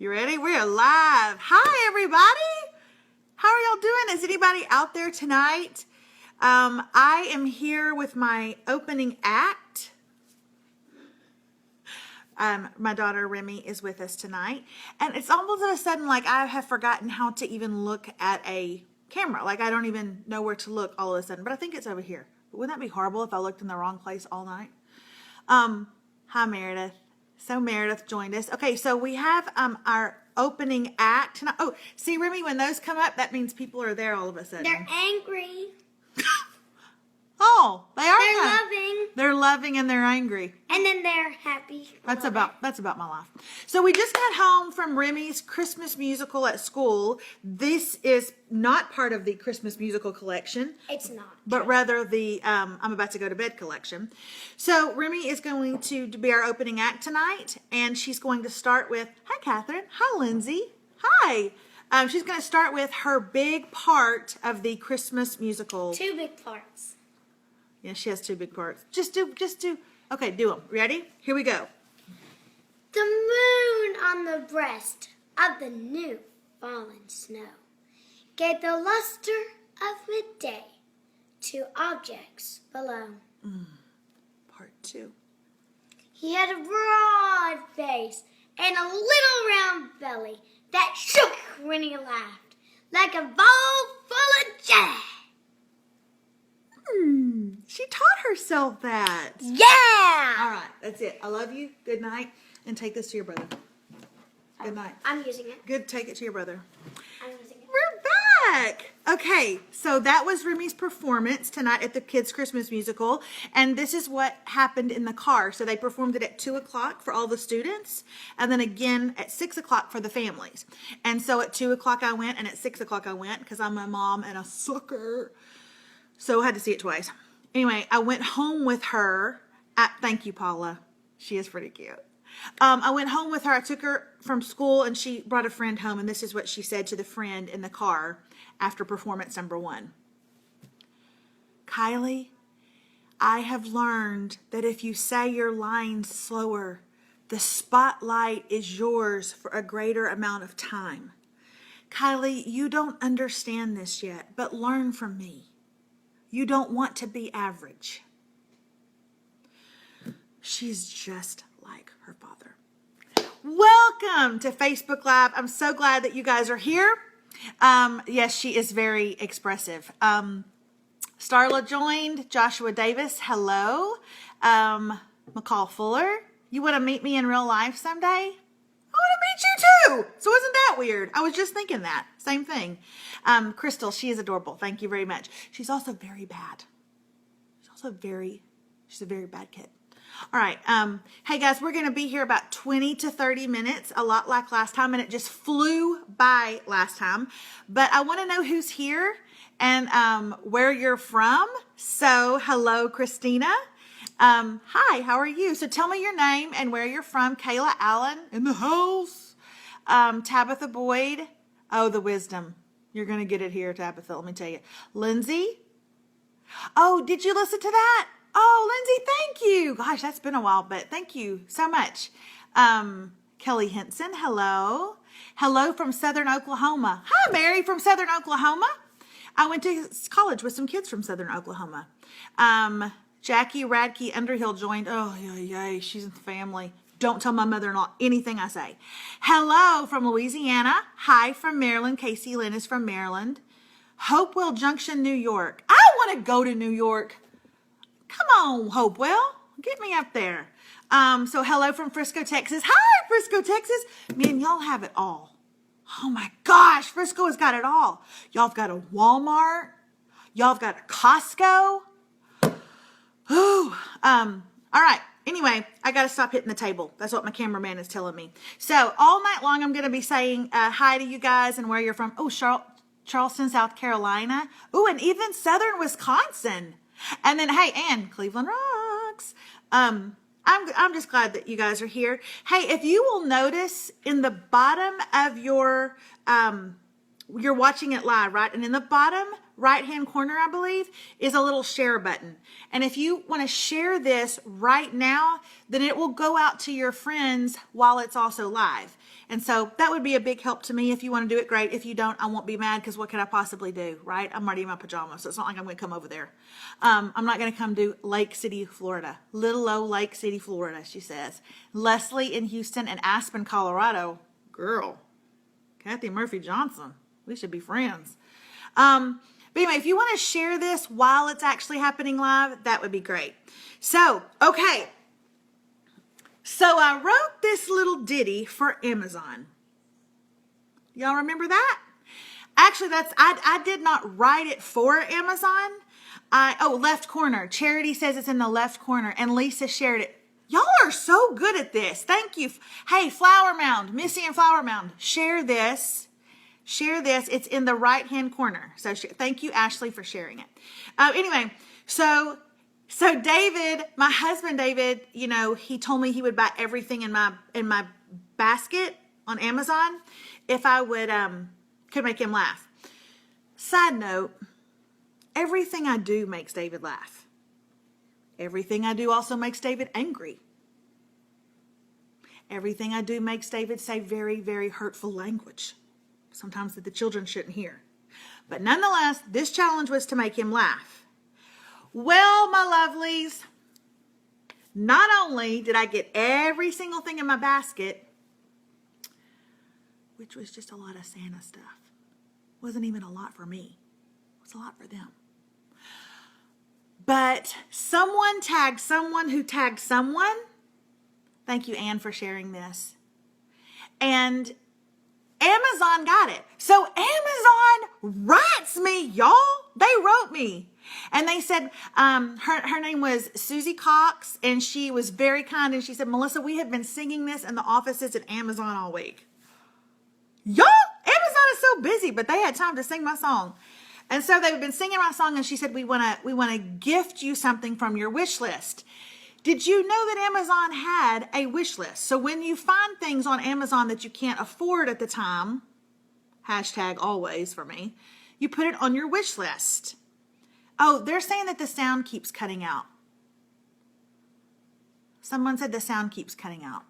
You ready? We're live. Hi, everybody. How are y'all doing? Is anybody out there tonight? I am here with my opening act. My daughter Remy is with us tonight. And it's almost of a sudden like I have forgotten how to even look at a camera. Like I don't even know where to look all of a sudden. But I think it's over here. But wouldn't that be horrible if I looked in the wrong place all night? Hi, Meredith. So Meredith joined us. Okay, so we have our opening act tonight. Oh, see, Remy, when those come up, that means people are there all of a sudden. They're angry. Oh, they are. They're loving. They're loving and they're angry. And then they're happy. That's about my life. So we just got home from Remy's Christmas musical at school. This is not part of the Christmas musical collection. It's not. But rather the I'm about to go to bed collection. So Remy is going to be our opening act tonight, and she's going to start with, hi Catherine, hi Lindsay, hi. She's going to start with her big part of the Christmas musical. 2 big parts. Yeah, she has 2 big parts. Just do. Okay, do them. Ready? Here we go. The moon on the breast of the new fallen snow gave the luster of midday to objects below. Part 2. He had a broad face and a little round belly that shook when he laughed, like a bowl full of jelly. She taught herself that. Yeah! All right, that's it. I love you. Good night. And take this to your brother. Good night. I'm using it. Good, take it to your brother. I'm using it. We're back. Okay, so that was Remy's performance tonight at the Kids Christmas Musical. And this is what happened in the car. So they performed it at 2 o'clock for all the students. And then again at 6 o'clock for the families. And so at 2 o'clock I went, and at 6 o'clock I went because I'm a mom and a sucker. So I had to see it twice. Anyway, I went home with her. Thank you, Paula. She is pretty cute. I went home with her. I took her from school, and she brought a friend home. And this is what she said to the friend in the car after performance number 1. Kylie, I have learned that if you say your lines slower, the spotlight is yours for a greater amount of time. Kylie, you don't understand this yet, but learn from me. You don't want to be average. She's just like her father. Welcome to Facebook Live. I'm so glad that you guys are here. Yes, she is very expressive. Starla joined. Joshua Davis, hello. McCall Fuller, you want to meet me in real life someday? I want to meet you too. So isn't that weird? I was just thinking that. Same thing. Crystal, she is adorable. Thank you very much. She's also very bad. She's a very bad kid. All right. Hey guys, we're going to be here about 20 to 30 minutes, a lot like last time, and it just flew by last time. But I want to know who's here and where you're from. So hello, Christina. Hi, how are you? So tell me your name and where you're from. Kayla Allen in the house. Tabitha Boyd. Oh, the wisdom. You're going to get it here, Tabitha. Let me tell you. Lindsay. Oh, did you listen to that? Oh, Lindsay, thank you. Gosh, that's been a while, but thank you so much. Kelly Henson. Hello. Hello from Southern Oklahoma. Hi, Mary from Southern Oklahoma. I went to college with some kids from Southern Oklahoma. Jackie Radke Underhill joined. Oh, yay, she's in the family. Don't tell my mother-in-law anything I say. Hello from Louisiana. Hi from Maryland. Casey Lynn is from Maryland. Hopewell Junction, New York. I want to go to New York. Come on, Hopewell. Get me up there. So hello from Frisco, Texas. Hi, Frisco, Texas. Man, y'all have it all. Oh my gosh, Frisco has got it all. Y'all have got a Walmart. Y'all have got a Costco. Ooh, all right. Anyway, I got to stop hitting the table. That's what my cameraman is telling me. So all night long, I'm going to be saying hi to you guys and where you're from. Oh, Charleston, South Carolina. Oh, and even Southern Wisconsin. And then, hey, and Cleveland rocks. I'm just glad that you guys are here. Hey, if you will notice in the bottom of your, you're watching it live, right? And in the bottom right-hand corner, I believe, is a little share button. And if you want to share this right now, then it will go out to your friends while it's also live. And so that would be a big help to me. If you want to do it, great. If you don't, I won't be mad, because what could I possibly do, right? I'm already in my pajamas, so it's not like I'm going to come over there. I'm not going to come to Lake City, Florida. Little old Lake City, Florida, she says. Leslie in Houston and Aspen, Colorado. Girl, Kathy Murphy Johnson. We should be friends. But anyway, if you want to share this while it's actually happening live, that would be great. So, okay. So I wrote this little ditty for Amazon. Y'all remember that? Actually, I did not write it for Amazon. Left corner. Charity says it's in the left corner, and Lisa shared it. Y'all are so good at this. Thank you. Hey, Flower Mound, Missy and Flower Mound, share this. Share this. It's in the right-hand corner. So thank you, Ashley, for sharing it. Anyway, so David, my husband David, he told me he would buy everything in my basket on Amazon if I would could make him laugh. Side note, everything I do makes David laugh. Everything I do also makes David angry. Everything I do makes David say very, very hurtful language. Sometimes that the children shouldn't hear. But nonetheless, this challenge was to make him laugh. Well, my lovelies, not only did I get every single thing in my basket, which was just a lot of Santa stuff. Wasn't even a lot for me. It was a lot for them. But someone tagged someone who tagged someone. Thank you, Anne, for sharing this. And Amazon got it. So Amazon writes me, y'all. They wrote me. And they said, her name was Susie Cox, and she was very kind. And she said, Melissa, we have been singing this in the offices at Amazon all week. Y'all, Amazon is so busy, but they had time to sing my song. And so they've been singing my song, and she said, we want to gift you something from your wish list. Did you know that Amazon had a wish list? So when you find things on Amazon that you can't afford at the time, hashtag always for me, you put it on your wish list. Oh, they're saying that the sound keeps cutting out. Someone said the sound keeps cutting out.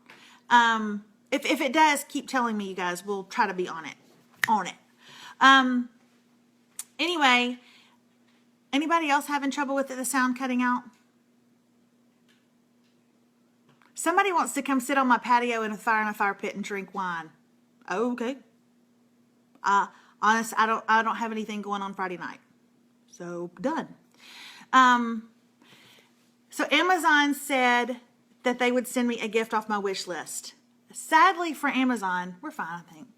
If it does, keep telling me, you guys. We'll try to be on it. Anyway, anybody else having trouble with the sound cutting out? Somebody wants to come sit on my patio in a fire pit and drink wine. Oh, okay. Honest, I don't have anything going on Friday night. So done. So Amazon said that they would send me a gift off my wish list. Sadly for Amazon, we're fine, I think.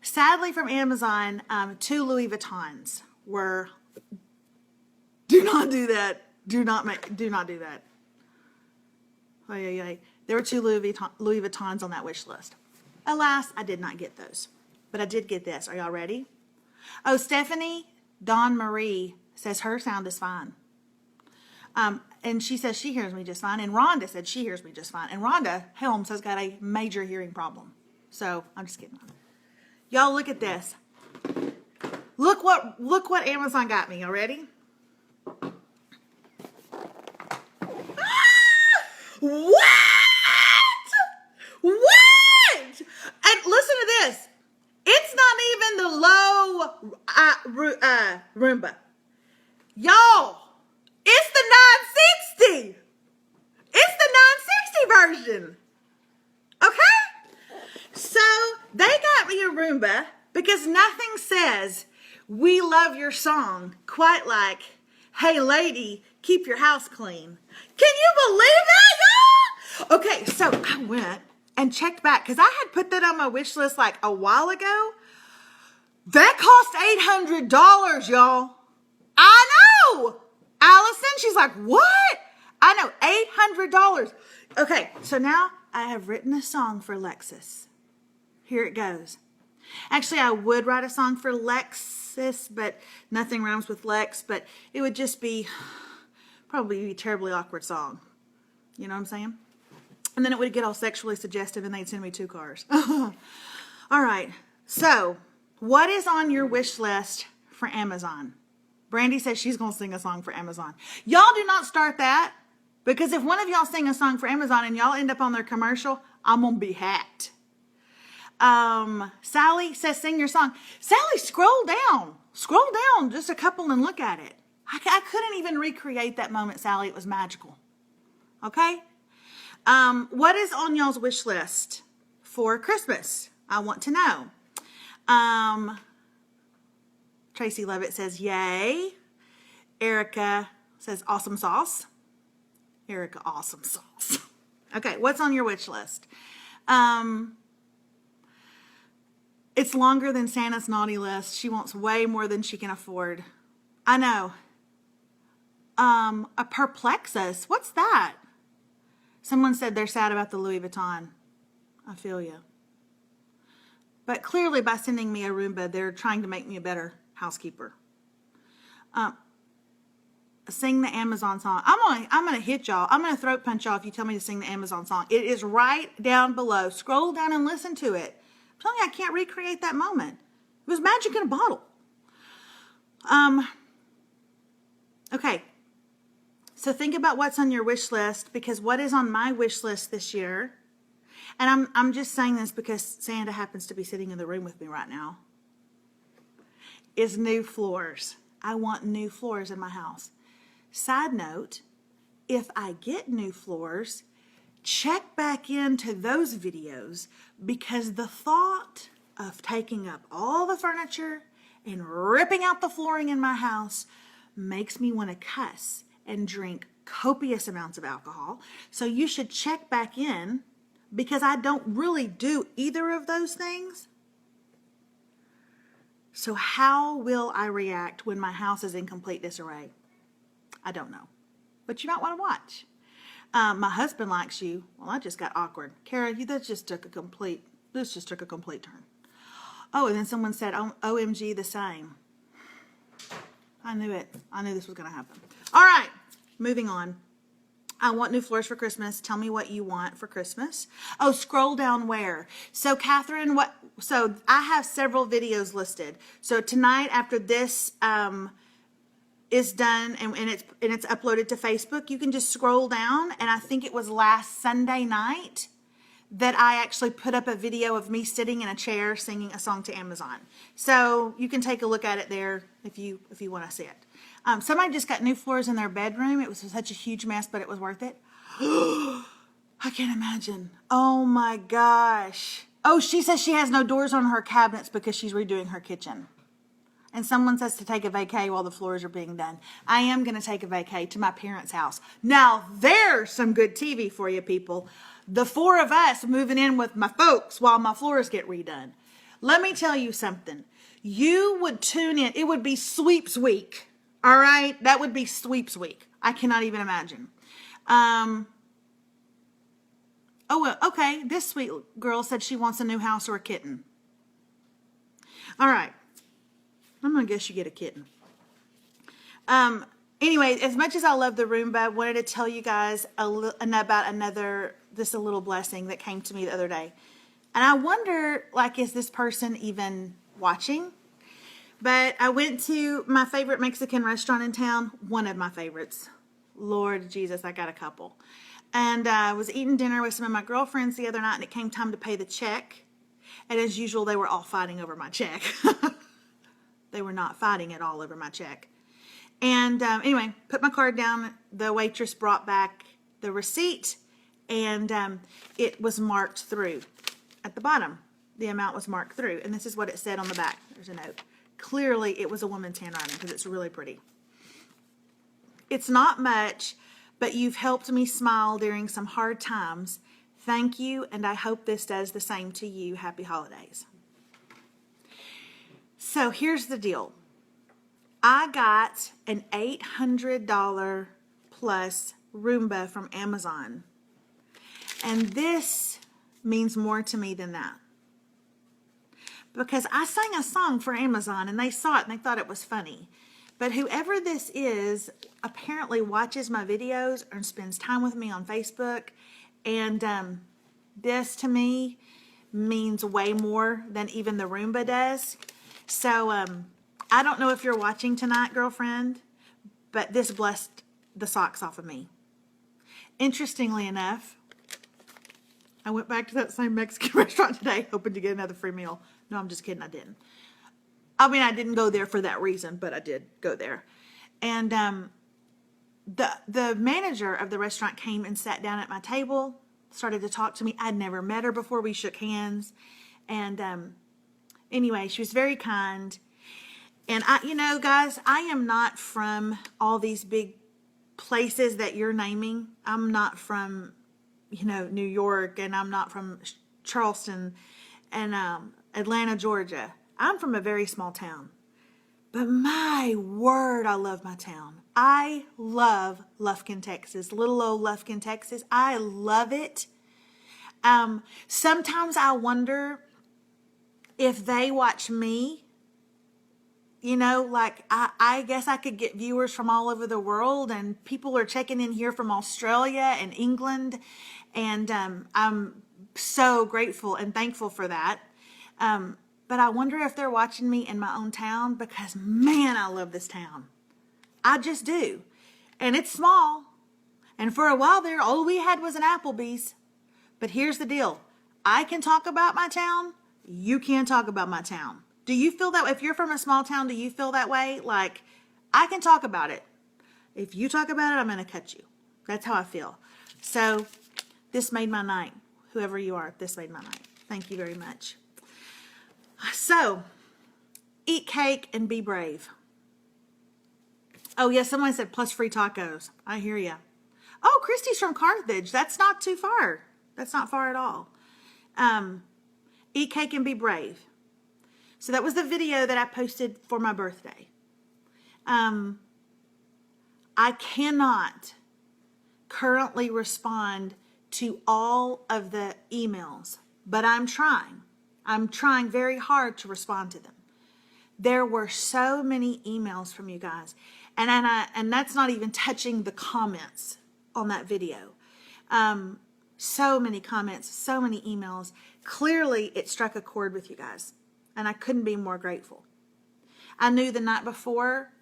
Sadly from Amazon, 2 Louis Vuittons were. Do not do that. Do not do that. Oh, yeah. There were 2 Louis Vuittons on that wish list. Alas, I did not get those. But I did get this. Are y'all ready? Oh, Stephanie Dawn Marie says her sound is fine. And she says she hears me just fine. And Rhonda said she hears me just fine. And Rhonda Helms has got a major hearing problem. So I'm just kidding. Y'all look at this. Look what Amazon got me. Y'all ready? What? And listen to this. It's not even the low Roomba. Y'all, it's the 960. It's the 960 version. Okay? So they got me a Roomba because nothing says we love your song quite like, hey lady, keep your house clean. Can you believe that, y'all? Okay, so I went and checked back because I had put that on my wish list like a while ago. That cost $800, y'all. I know. Allison, she's like, what? I know, $800. Okay, so now I have written a song for Lexus. Here it goes. Actually, I would write a song for Lexus, but nothing rhymes with Lex, but it would just be probably a terribly awkward song. You know what I'm saying? And then it would get all sexually suggestive and they'd send me 2 cars. All right. So what is on your wish list for Amazon. Brandy says she's going to sing a song for Amazon. Y'all do not start that, because if one of y'all sing a song for Amazon and y'all end up on their commercial, I'm going to be hacked. Sally says sing your song. Sally, scroll down just a couple and look at it. I couldn't even recreate that moment, Sally. It was magical. Okay? What is on y'all's wish list for Christmas? I want to know. Tracy Levitt says, yay. Erica says, awesome sauce. Erica, awesome sauce. Okay, what's on your wish list? It's longer than Santa's naughty list. She wants way more than she can afford. I know. A perplexus. What's that? Someone said they're sad about the Louis Vuitton. I feel you. But clearly by sending me a Roomba, they're trying to make me a better housekeeper. Sing the Amazon song. I'm gonna hit y'all. I'm gonna throat punch y'all if you tell me to sing the Amazon song. It is right down below. Scroll down and listen to it. I'm telling you, I can't recreate that moment. It was magic in a bottle. Okay. So think about what's on your wish list, because what is on my wish list this year, and I'm just saying this because Santa happens to be sitting in the room with me right now, is new floors. I want new floors in my house. Side note, if I get new floors, check back into those videos, because the thought of taking up all the furniture and ripping out the flooring in my house makes me want to cuss and drink copious amounts of alcohol. So you should check back in, because I don't really do either of those things. So how will I react when my house is in complete disarray? I don't know, but you might want to watch. My husband likes you. Well, that just got awkward. Kara, this just took a complete turn. Oh, and then someone said, oh, OMG, the same. I knew it. I knew this was going to happen. All right, moving on. I want new floors for Christmas. Tell me what you want for Christmas. Oh, scroll down where? So Catherine, so I have several videos listed. So tonight, after this is done and it's uploaded to Facebook, you can just scroll down, and I think it was last Sunday night that I actually put up a video of me sitting in a chair singing a song to Amazon. So you can take a look at it there if you want to see it. Somebody just got new floors in their bedroom. It was such a huge mess, but it was worth it. I can't imagine. Oh my gosh. Oh, she says she has no doors on her cabinets because she's redoing her kitchen. And someone says to take a vacay while the floors are being done. I am going to take a vacay to my parents' house. Now, there's some good TV for you people. The four of us moving in with my folks while my floors get redone. Let me tell you something. You would tune in. It would be sweeps week. All right? That would be sweeps week. I cannot even imagine. Oh, well, okay. This sweet girl said she wants a new house or a kitten. All right. I'm going to guess you get a kitten. Anyway, as much as I love the Roomba, I wanted to tell you guys about this little blessing that came to me the other day. And I wonder, is this person even watching? But I went to my favorite Mexican restaurant in town, one of my favorites. Lord Jesus, I got a couple. And I was eating dinner with some of my girlfriends the other night, and it came time to pay the check. And as usual, they were all fighting over my check. They were not fighting at all over my check. And anyway, put my card down. The waitress brought back the receipt, and it was marked through at the bottom. The amount was marked through, and this is what it said on the back. There's a note. Clearly, it was a woman's handwriting because it's really pretty. It's not much, but you've helped me smile during some hard times. Thank you, and I hope this does the same to you. Happy holidays. So here's the deal. I got an $800 plus Roomba from Amazon. And this means more to me than that. Because I sang a song for Amazon and they saw it and they thought it was funny. But whoever this is apparently watches my videos and spends time with me on Facebook. And this to me means way more than even the Roomba does. So I don't know if you're watching tonight, girlfriend, but this blessed the socks off of me. Interestingly enough, I went back to that same Mexican restaurant today, hoping to get another free meal. No, I'm just kidding. I didn't. I mean, I didn't go there for that reason, but I did go there. And the manager of the restaurant came and sat down at my table, started to talk to me. I'd never met her before. We shook hands. And anyway, she was very kind. And guys, I am not from all these big places that you're naming. I'm not from, New York, and I'm not from Charleston and Atlanta, Georgia. I'm from a very small town. But my word, I love my town. I love Lufkin, Texas. Little old Lufkin, Texas. I love it. Sometimes I wonder if they watch me. I guess I could get viewers from all over the world, and people are checking in here from Australia and England. And I'm so grateful and thankful for that. But I wonder if they're watching me in my own town, because, man, I love this town. I just do. And it's small. And for a while there, all we had was an Applebee's. But here's the deal. I can talk about my town. You can't talk about my town. Do you feel that way? If you're from a small town, do you feel that way? Like, I can talk about it. If you talk about it, I'm going to cut you. That's how I feel. So this made my night. Whoever you are, this made my night. Thank you very much. So, eat cake and be brave. Oh, yes, someone said plus free tacos. I hear ya. Oh, Christy's from Carthage. That's not too far. That's not far at all. Eat cake and be brave. So that was the video that I posted for my birthday. I cannot currently respond to all of the emails, but I'm trying. I'm trying very hard to respond to them. There were so many emails from you guys. And that's not even touching the comments on that video. So many comments, so many emails. Clearly, it struck a chord with you guys. And I couldn't be more grateful. I knew the night before,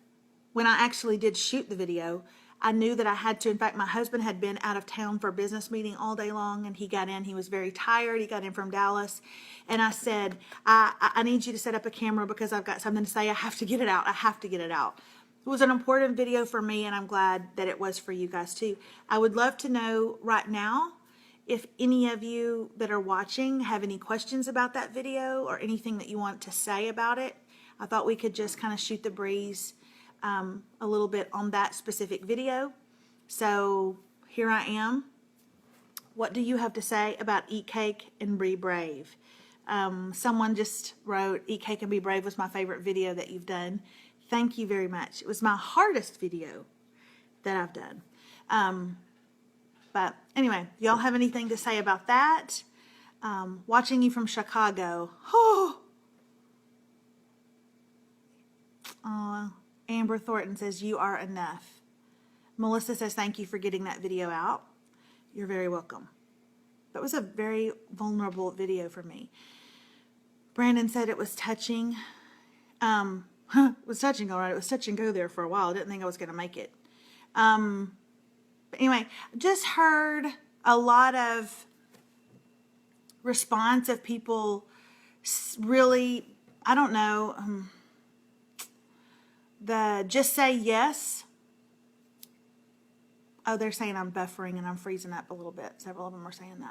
when I actually did shoot the video, I knew that I had to. In fact, my husband had been out of town for a business meeting all day long, and he got in. He was very tired. He got in from Dallas. And I said, I need you to set up a camera because I've got something to say. I have to get it out. I have to get it out. It was an important video for me, and I'm glad that it was for you guys too. I would love to know right now if any of you that are watching have any questions about that video or anything that you want to say about it. I thought we could just kind of shoot the breeze a little bit on that specific video. So here I am. What do you have to say about Eat Cake and Be Brave? Someone just wrote, Eat Cake and Be Brave was my favorite video that you've done. Thank you very much. It was my hardest video that I've done. But anyway, y'all have anything to say about that? Watching you from Chicago. Amber Thornton says, you are enough. Melissa says, thank you for getting that video out. You're very welcome. That was a very vulnerable video for me. Brandon said it was touching. It was touching, all right. It was touch and go there for a while. I didn't think I was going to make it. But anyway, just heard a lot of response of people really, I don't know, the just say yes. Oh, they're saying I'm buffering and I'm freezing up a little bit. Several of them are saying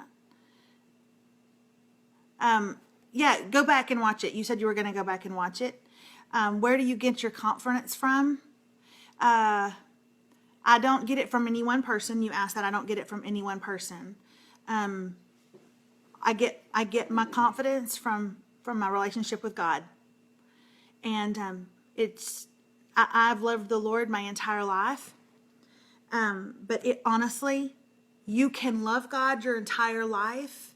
that. Yeah, go back and watch it. You said you were going to go back and watch it. Where do you get your confidence from? I don't get it from any one person. You asked that. I don't get it from any one person. I get my confidence from my relationship with God. And I've loved the Lord my entire life. But honestly, you can love God your entire life,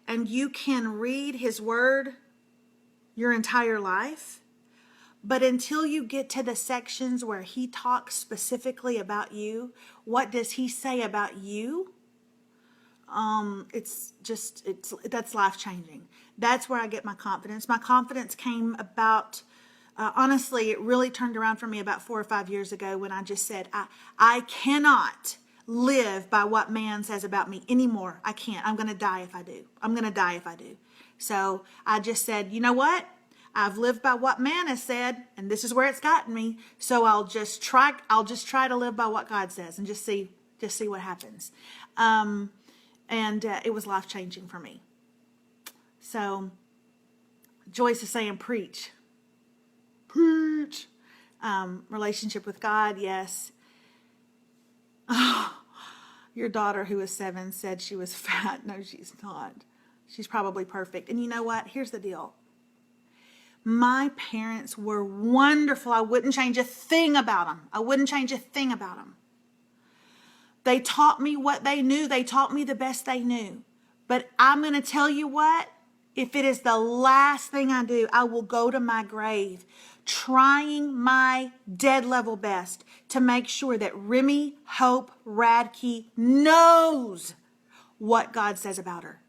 and you can read His Word your entire life. But until you get to the sections where He talks specifically about you, what does He say about you? That's life changing. That's where I get my confidence. My confidence came about honestly, it really turned around for me about 4 or 5 years ago when I just said, I cannot live by what man says about me anymore. I can't. I'm going to die if I do. I'm going to die if I do. So I just said, you know what? I've lived by what man has said, and this is where it's gotten me. So I'll just try to live by what God says and just see what happens. And it was life-changing for me. So Joyce is saying, preach. Preach. Relationship with God, yes. Oh, your daughter who is 7 said she was fat. No, she's not. She's probably perfect. And you know what? Here's the deal. My parents were wonderful. I wouldn't change a thing about them. I wouldn't change a thing about them. They taught me what they knew. They taught me the best they knew. But I'm going to tell you what, if it is the last thing I do, I will go to my grave trying my dead level best to make sure that Remy Hope Radke knows what God says about her.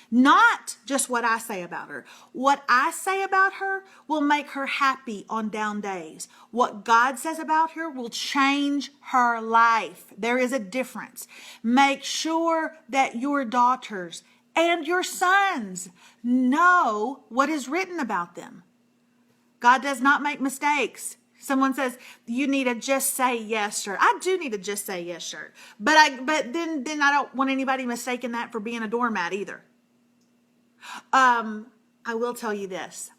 Not just what I say about her. What I say about her will make her happy on down days. What God says about her will change her life. There is a difference. Make sure that your daughters and your sons know what is written about them. God does not make mistakes. Someone says, you need a just say yes shirt. I do need a just say yes shirt. But then I don't want anybody mistaking that for being a doormat either. I will tell you this.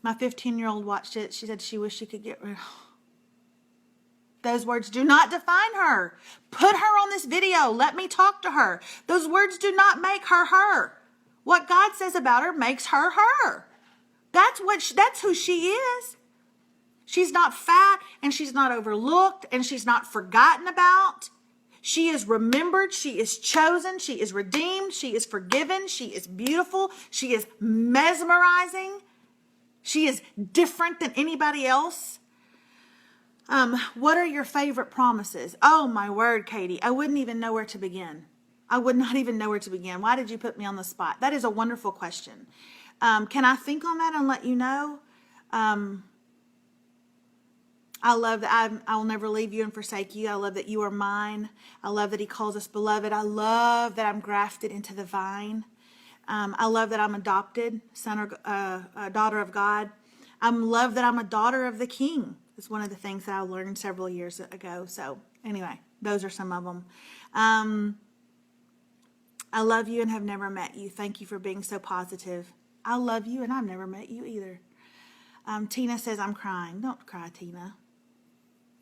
My 15-year-old watched it. She said she wished she could get rid of. Those words do not define her. Put her on this video. Let me talk to her. Those words do not make her her. What God says about her makes her her. That's who she is. She's not fat, and she's not overlooked, and she's not forgotten about. She is remembered, she is chosen, she is redeemed, she is forgiven, she is beautiful, she is mesmerizing, she is different than anybody else. What are your favorite promises? Oh my word, Katie, I wouldn't even know where to begin. I would not even know where to begin. Why did you put me on the spot? That is a wonderful question. Can I think on that and let you know? I love that I will never leave you and forsake you. I love that you are mine. I love that he calls us beloved. I love that I'm grafted into the vine. I love that I'm adopted, son or daughter of God. I love that I'm a daughter of the King. It's one of the things that I learned several years ago. So anyway, those are some of them. I love you and have never met you. Thank you for being so positive. I love you and I've never met you either. Tina says, I'm crying. Don't cry, Tina.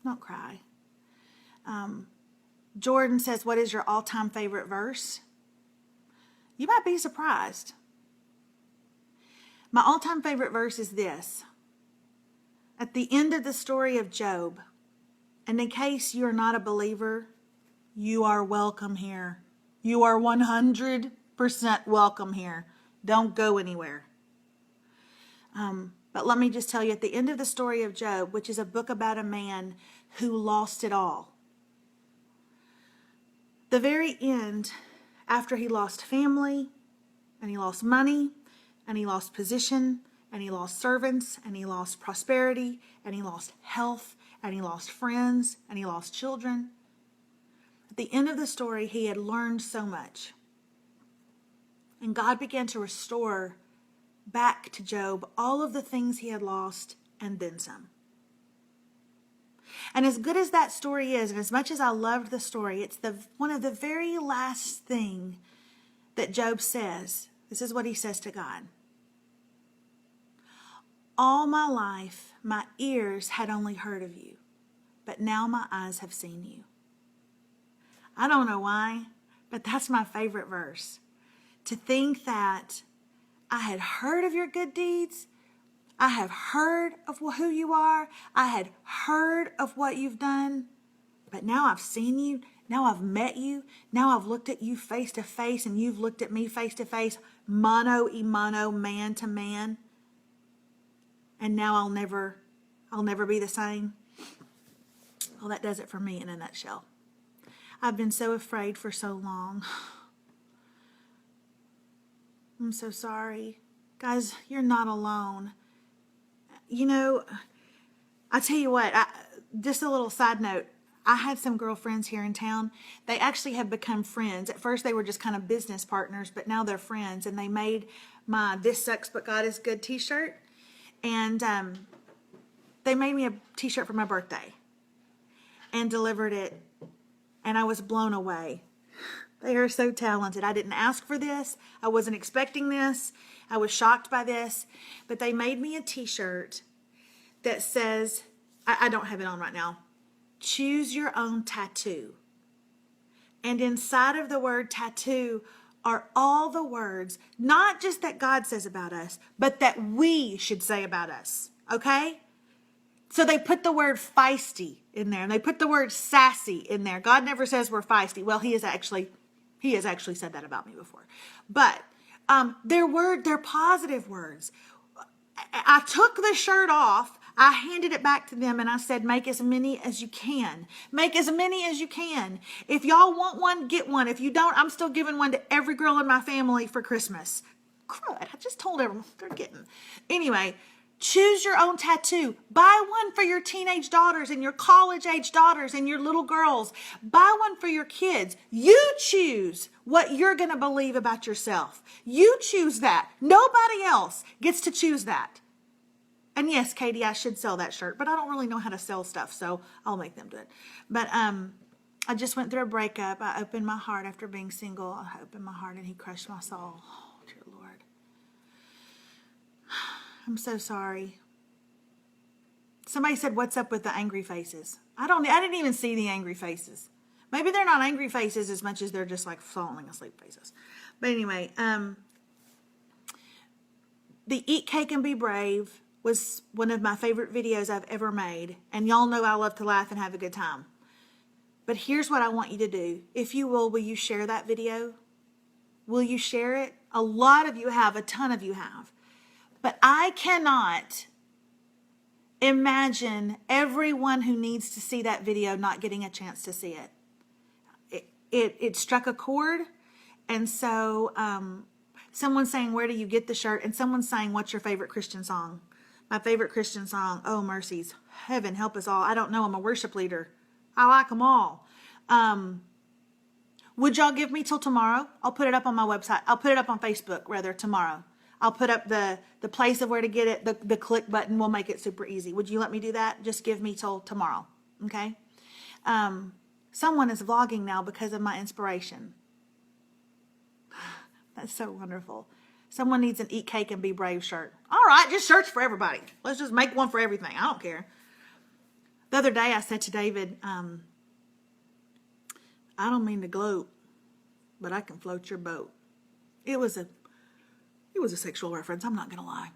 Don't cry. Jordan says, what is your all-time favorite verse? You might be surprised. My all-time favorite verse is this. At the end of the story of Job, and in case you're not a believer, you are welcome here. You are 100% welcome here. Don't go anywhere. But let me just tell you, at the end of the story of Job, which is a book about a man who lost it all, the very end, after he lost family, and he lost money, and he lost position, and he lost servants, and he lost prosperity, and he lost health, and he lost friends, and he lost children. At the end of the story, he had learned so much. And God began to restore back to Job all of the things he had lost and then some. And as good as that story is, and as much as I loved the story, it's one of the very last thing that Job says. This is what he says to God. All my life, my ears had only heard of you, but now my eyes have seen you. I don't know why, but that's my favorite verse. To think that I had heard of your good deeds. I have heard of who you are. I had heard of what you've done. But now I've seen you. Now I've met you. Now I've looked at you face to face and you've looked at me face to face, mano a mano, man to man. And now I'll never be the same. Well, that does it for me in a nutshell. I've been so afraid for so long. I'm so sorry. Guys, you're not alone. You know, I tell you what, just a little side note. I had some girlfriends here in town. They actually have become friends. At first, they were just kind of business partners, but now they're friends. And they made my "This Sucks But God Is Good" t-shirt. And they made me a t-shirt for my birthday and delivered it. And I was blown away. They are so talented. I didn't ask for this. I wasn't expecting this. I was shocked by this. But they made me a t-shirt that says, I don't have it on right now, "Choose your own tattoo." And inside of the word tattoo are all the words, not just that God says about us, but that we should say about us. Okay? So they put the word feisty in there, and they put the word sassy in there. God never says we're feisty. Well, he has actually said that about me before. But they're positive words. I took the shirt off. I handed it back to them and I said, make as many as you can. Make as many as you can. If y'all want one, get one. If you don't, I'm still giving one to every girl in my family for Christmas. Crud, I just told everyone they're getting. Anyway, choose your own tattoo. Buy one for your teenage daughters and your college-age daughters and your little girls. Buy one for your kids. You choose what you're going to believe about yourself. You choose that. Nobody else gets to choose that. And yes, Katie, I should sell that shirt, but I don't really know how to sell stuff, so I'll make them do it. But I just went through a breakup. I opened my heart after being single. I opened my heart and he crushed my soul. Oh, dear Lord. I'm so sorry. Somebody said, what's up with the angry faces? I didn't even see the angry faces. Maybe they're not angry faces as much as they're just like falling asleep faces. But anyway, the Eat Cake and Be Brave was one of my favorite videos I've ever made. And y'all know I love to laugh and have a good time. But here's what I want you to do. If you will you share that video? Will you share it? A lot of you have, a ton of you have. But I cannot imagine everyone who needs to see that video not getting a chance to see it. It struck a chord. And so someone's saying, where do you get the shirt? And someone's saying, what's your favorite Christian song? My favorite Christian song, Oh Mercies, Heaven Help Us All. I don't know, I'm a worship leader. I like them all. Would y'all give me till tomorrow? I'll put it up on my website. I'll put it up on Facebook rather tomorrow. I'll put up the place of where to get it. The click button will make it super easy. Would you let me do that? Just give me till tomorrow. Okay? Someone is vlogging now because of my inspiration. That's so wonderful. Someone needs an Eat Cake and Be Brave shirt. All right, just shirts for everybody. Let's just make one for everything. I don't care. The other day I said to David, I don't mean to gloat, but I can float your boat. It was a sexual reference. I'm not going to lie.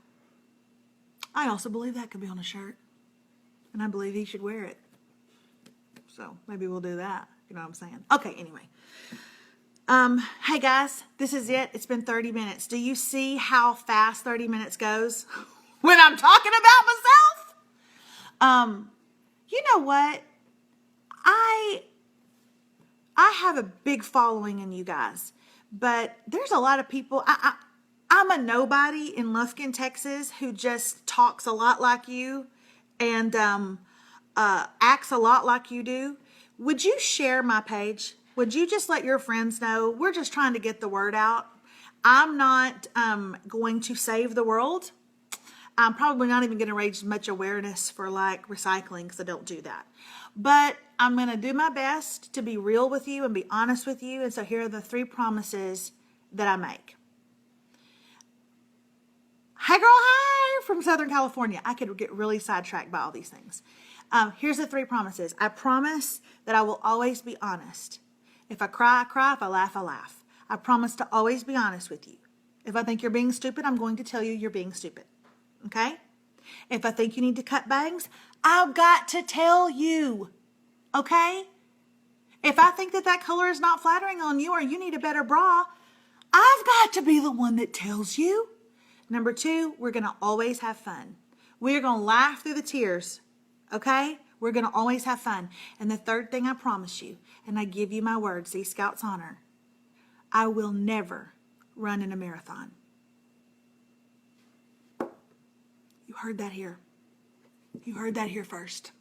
I also believe that could be on a shirt. And I believe he should wear it. So maybe we'll do that. You know what I'm saying? Okay, anyway. Hey guys, this is it. It's been 30 minutes. Do you see how fast 30 minutes goes when I'm talking about myself? You know what? I have a big following in you guys, but there's a lot of people. I'm a nobody in Lufkin, Texas, who just talks a lot like you and acts a lot like you do. Would you share my page? Would you just let your friends know? We're just trying to get the word out. I'm not going to save the world. I'm probably not even going to raise much awareness for like recycling because I don't do that. But I'm going to do my best to be real with you and be honest with you. And so here are the 3 promises that I make. Hey girl, hi from Southern California. I could get really sidetracked by all these things. Here's the 3 promises. I promise that I will always be honest. If I cry, I cry. If I laugh, I laugh. I promise to always be honest with you. If I think you're being stupid, I'm going to tell you you're being stupid. Okay? If I think you need to cut bangs, I've got to tell you. Okay? If I think that color is not flattering on you or you need a better bra, I've got to be the one that tells you. Number 2, we're going to always have fun. We're going to laugh through the tears. Okay? We're going to always have fun. And the 3rd thing I promise you, and I give you my word, Sea Scout's honor, I will never run in a marathon. You heard that here. You heard that here first.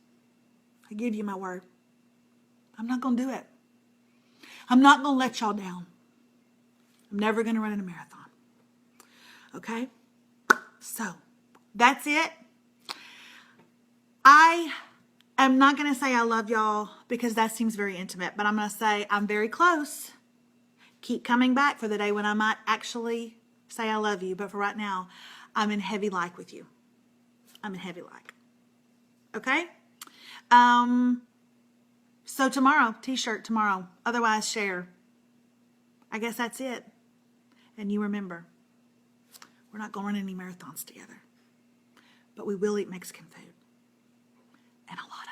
I give you my word. I'm not going to do it. I'm not going to let y'all down. I'm never going to run in a marathon. Okay? So, that's it. I am not going to say I love y'all because that seems very intimate, but I'm going to say I'm very close. Keep coming back for the day when I might actually say I love you, but for right now, I'm in heavy like with you. I'm in heavy like. Okay? So tomorrow, t-shirt tomorrow. Otherwise, share. I guess that's it. And you remember, we're not going to run any marathons together, but we will eat Mexican food and a lot of